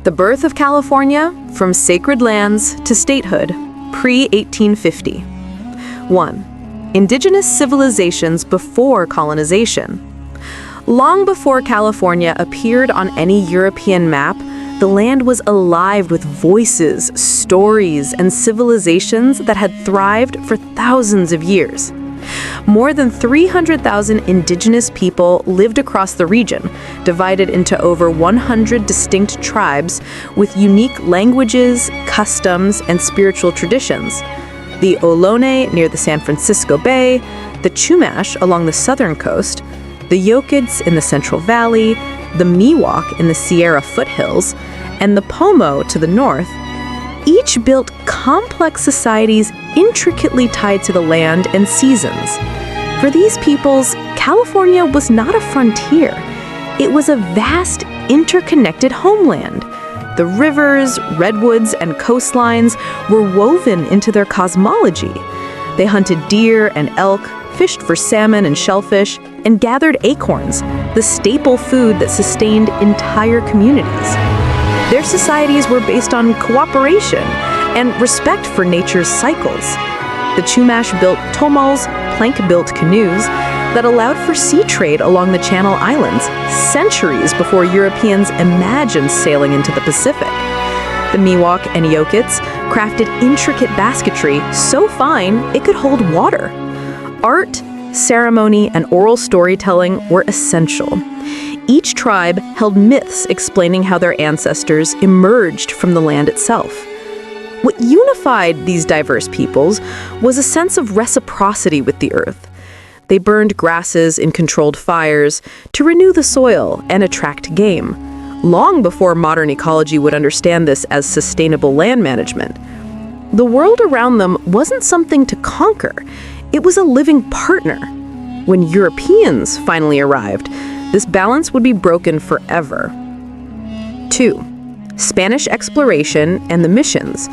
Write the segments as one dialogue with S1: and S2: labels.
S1: The birth of California from sacred lands to statehood, pre-1850. 1. Indigenous civilizations before colonization. Long before California appeared on any European map, the land was alive with voices, stories, and civilizations that had thrived for thousands of years. More than 300,000 indigenous people lived across the region, divided into over 100 distinct tribes with unique languages, customs, and spiritual traditions. The Ohlone near the San Francisco Bay, the Chumash along the southern coast, the Yokids in the Central Valley, the Miwok in the Sierra foothills, and the Pomo to the north, each built complex societies intricately tied to the land and seasons. For these peoples, California was not a frontier. It was a vast, interconnected homeland. The rivers, redwoods, and coastlines were woven into their cosmology. They hunted deer and elk, fished for salmon and shellfish, and gathered acorns, the staple food that sustained entire communities. Their societies were based on cooperation and respect for nature's cycles. The Chumash built tomals, plank-built canoes, that allowed for sea trade along the Channel Islands centuries before Europeans imagined sailing into the Pacific. The Miwok and Yokids crafted intricate basketry so fine it could hold water. Art, ceremony, and oral storytelling were essential. Each tribe held myths explaining how their ancestors emerged from the land itself. What unified these diverse peoples was a sense of reciprocity with the earth. They burned grasses in controlled fires to renew the soil and attract game, long before modern ecology would understand this as sustainable land management. The world around them wasn't something to conquer. It was a living partner. When Europeans finally arrived, this balance would be broken forever. 2. Spanish exploration and the missions,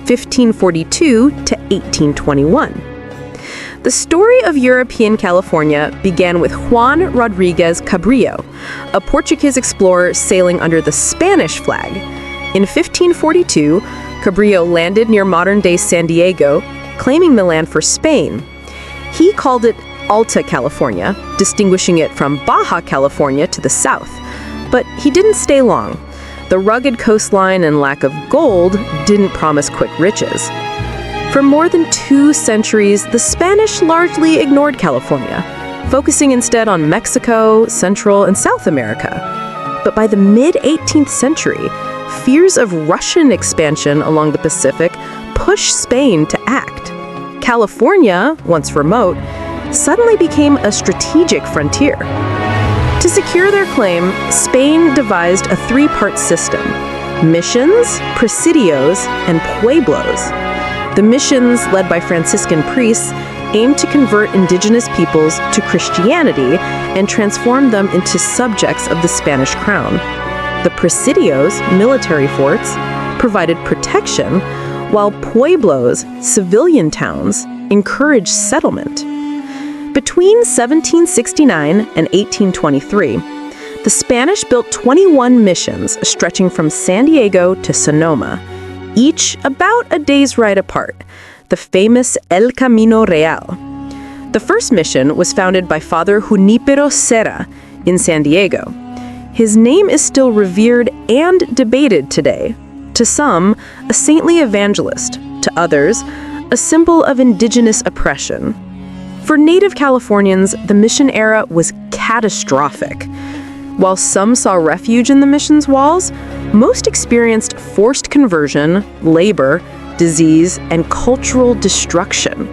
S1: 1542 to 1821. The story of European California began with Juan Rodriguez Cabrillo, a Portuguese explorer sailing under the Spanish flag. In 1542, Cabrillo landed near modern-day San Diego, claiming the land for Spain. He called it Alta California, distinguishing it from Baja California to the south. But he didn't stay long. The rugged coastline and lack of gold didn't promise quick riches. For more than 2 centuries, the Spanish largely ignored California, focusing instead on Mexico, Central, and South America. But by the mid-18th century, fears of Russian expansion along the Pacific pushed Spain to act. California, once remote, suddenly became a strategic frontier. To secure their claim, Spain devised a 3-part system: missions, presidios, and pueblos. The missions, led by Franciscan priests, aimed to convert indigenous peoples to Christianity and transform them into subjects of the Spanish crown. The presidios, military forts, provided protection, while pueblos, civilian towns, encouraged settlement. Between 1769 and 1823, the Spanish built 21 missions stretching from San Diego to Sonoma, each about a day's ride apart, the famous El Camino Real. The first mission was founded by Father Junipero Serra in San Diego. His name is still revered and debated today. To some, a saintly evangelist; to others, a symbol of indigenous oppression. For Native Californians, the mission era was catastrophic. While some saw refuge in the mission's walls, most experienced forced conversion, labor, disease, and cultural destruction.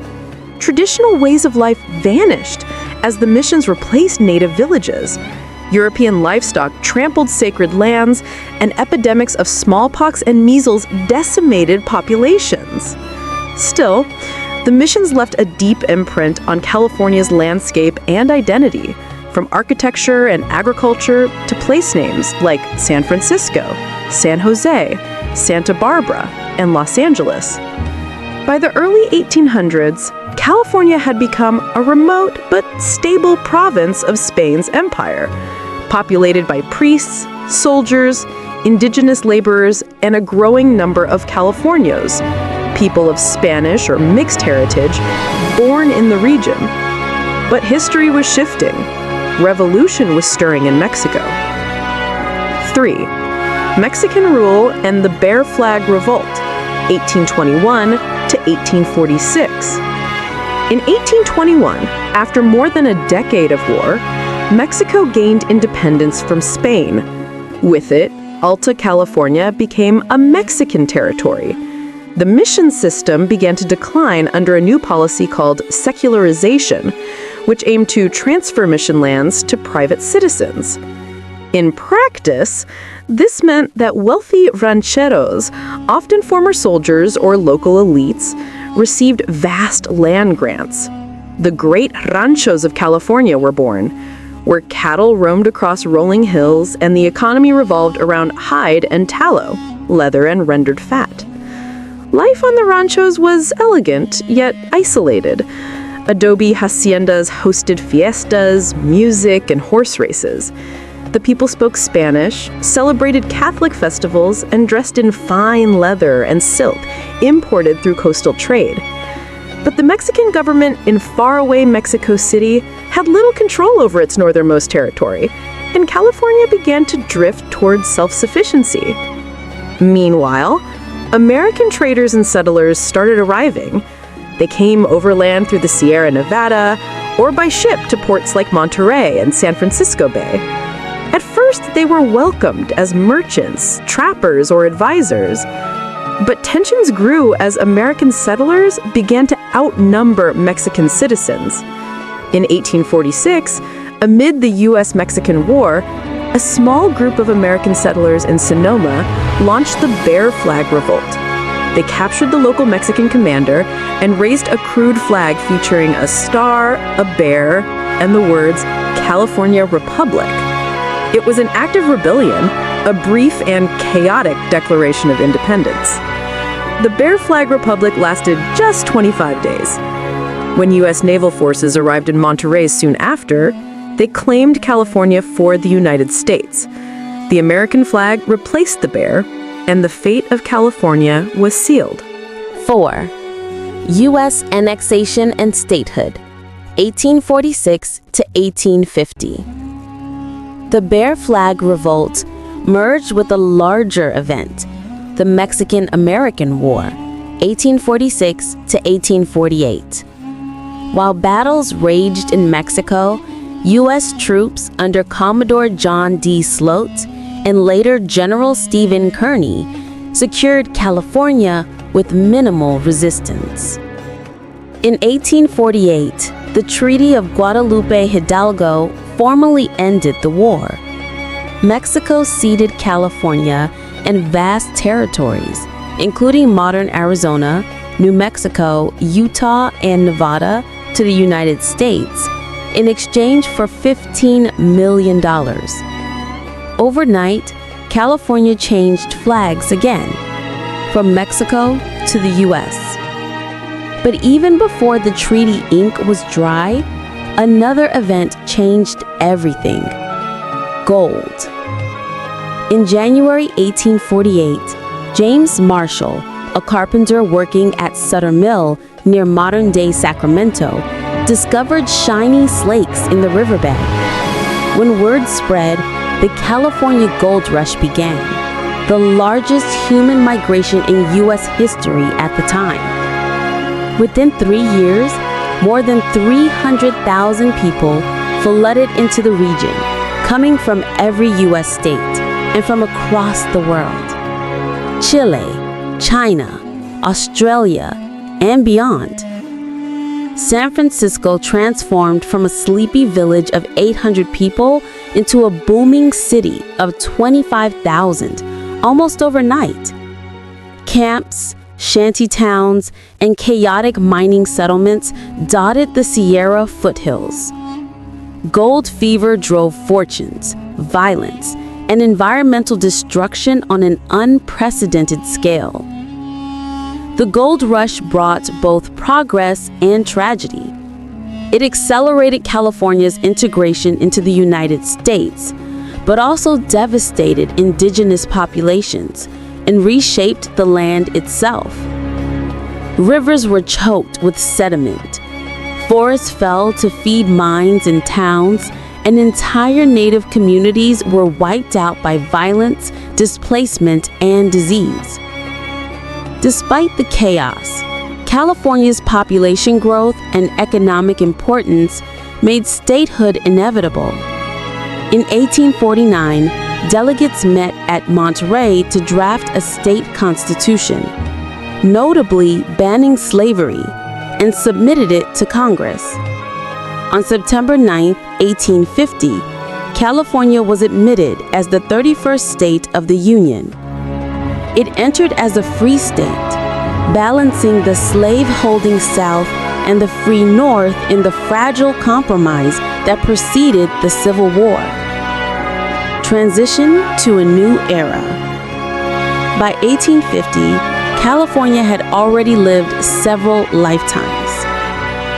S1: Traditional ways of life vanished as the missions replaced native villages. European livestock trampled sacred lands, and epidemics of smallpox and measles decimated populations. Still, the missions left a deep imprint on California's landscape and identity, from architecture and agriculture to place names like San Francisco, San Jose, Santa Barbara, and Los Angeles. By the early 1800s, California had become a remote but stable province of Spain's empire, populated by priests, soldiers, indigenous laborers, and a growing number of Californios, people of Spanish or mixed heritage, born in the region. But history was shifting. Revolution was stirring in Mexico. 3. Mexican rule and the Bear Flag Revolt, 1821 to 1846. In 1821, after more than a decade of war, Mexico gained independence from Spain. With it, Alta California became a Mexican territory. The mission system began to decline under a new policy called secularization, which aimed to transfer mission lands to private citizens. In practice, this meant that wealthy rancheros, often former soldiers or local elites, received vast land grants. The great ranchos of California were born, where cattle roamed across rolling hills and the economy revolved around hide and tallow, leather and rendered fat. Life on the ranchos was elegant, yet isolated. Adobe haciendas hosted fiestas, music, and horse races. The people spoke Spanish, celebrated Catholic festivals, and dressed in fine leather and silk imported through coastal trade. But the Mexican government in faraway Mexico City had little control over its northernmost territory, and California began to drift towards self-sufficiency. Meanwhile, American traders and settlers started arriving. They came overland through the Sierra Nevada or by ship to ports like Monterey and San Francisco Bay. At first, they were welcomed as merchants, trappers, or advisors. But tensions grew as American settlers began to outnumber Mexican citizens. In 1846, amid the U.S.-Mexican War, a small group of American settlers in Sonoma launched the Bear Flag Revolt. They captured the local Mexican commander and raised a crude flag featuring a star, a bear, and the words, "California Republic." It was an act of rebellion, a brief and chaotic declaration of independence. The Bear Flag Republic lasted just 25 days. When U.S. naval forces arrived in Monterey soon after, they claimed California for the United States. The American flag replaced the bear, and the fate of California was sealed.
S2: 4. U.S. annexation and statehood, 1846 to 1850. The Bear Flag Revolt merged with a larger event, the Mexican-American War, 1846 to 1848. While battles raged in Mexico, U.S. troops under Commodore John D. Sloat and later General Stephen Kearny secured California with minimal resistance. In 1848, the Treaty of Guadalupe Hidalgo formally ended the war. Mexico ceded California and vast territories, including modern Arizona, New Mexico, Utah, and Nevada, to the United States in exchange for $15 million. Overnight, California changed flags again, from Mexico to the U.S. But even before the treaty ink was dry, another event changed everything: gold. In January 1848, James Marshall, a carpenter working at Sutter Mill near modern-day Sacramento, discovered shiny slakes in the riverbed. When word spread, the California Gold Rush began, the largest human migration in U.S. history at the time. Within 3 years, more than 300,000 people flooded into the region, coming from every U.S. state and from across the world. Chile, China, Australia, and beyond. San Francisco transformed from a sleepy village of 800 people into a booming city of 25,000 almost overnight. Camps, shanty towns, and chaotic mining settlements dotted the Sierra foothills. Gold fever drove fortunes, violence, and environmental destruction on an unprecedented scale. The gold rush brought both progress and tragedy. It accelerated California's integration into the United States, but also devastated indigenous populations and reshaped the land itself. Rivers were choked with sediment. Forests fell to feed mines and towns, and entire native communities were wiped out by violence, displacement, and disease. Despite the chaos, California's population growth and economic importance made statehood inevitable. In 1849, delegates met at Monterey to draft a state constitution, notably banning slavery, and submitted it to Congress. On September 9, 1850, California was admitted as the 31st state of the Union. It entered as a free state, balancing the slave-holding South and the free North in the fragile compromise that preceded the Civil War. Transition to a new era. By 1850, California had already lived several lifetimes.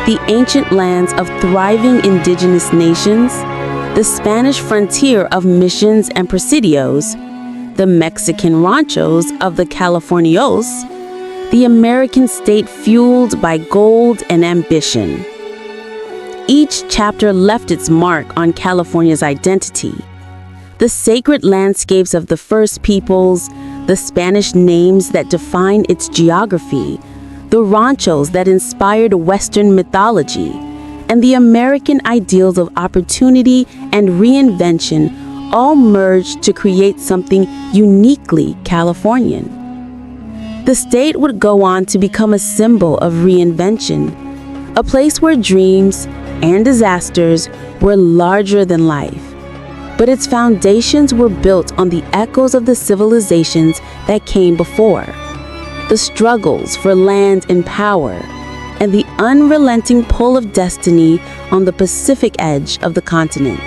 S2: The ancient lands of thriving indigenous nations, the Spanish frontier of missions and presidios, the Mexican ranchos of the Californios, the American state fueled by gold and ambition. Each chapter left its mark on California's identity. The sacred landscapes of the first peoples, the Spanish names that define its geography, the ranchos that inspired Western mythology, and the American ideals of opportunity and reinvention all merged to create something uniquely Californian. The state would go on to become a symbol of reinvention, a place where dreams and disasters were larger than life. But its foundations were built on the echoes of the civilizations that came before, the struggles for land and power, and the unrelenting pull of destiny on the Pacific edge of the continent.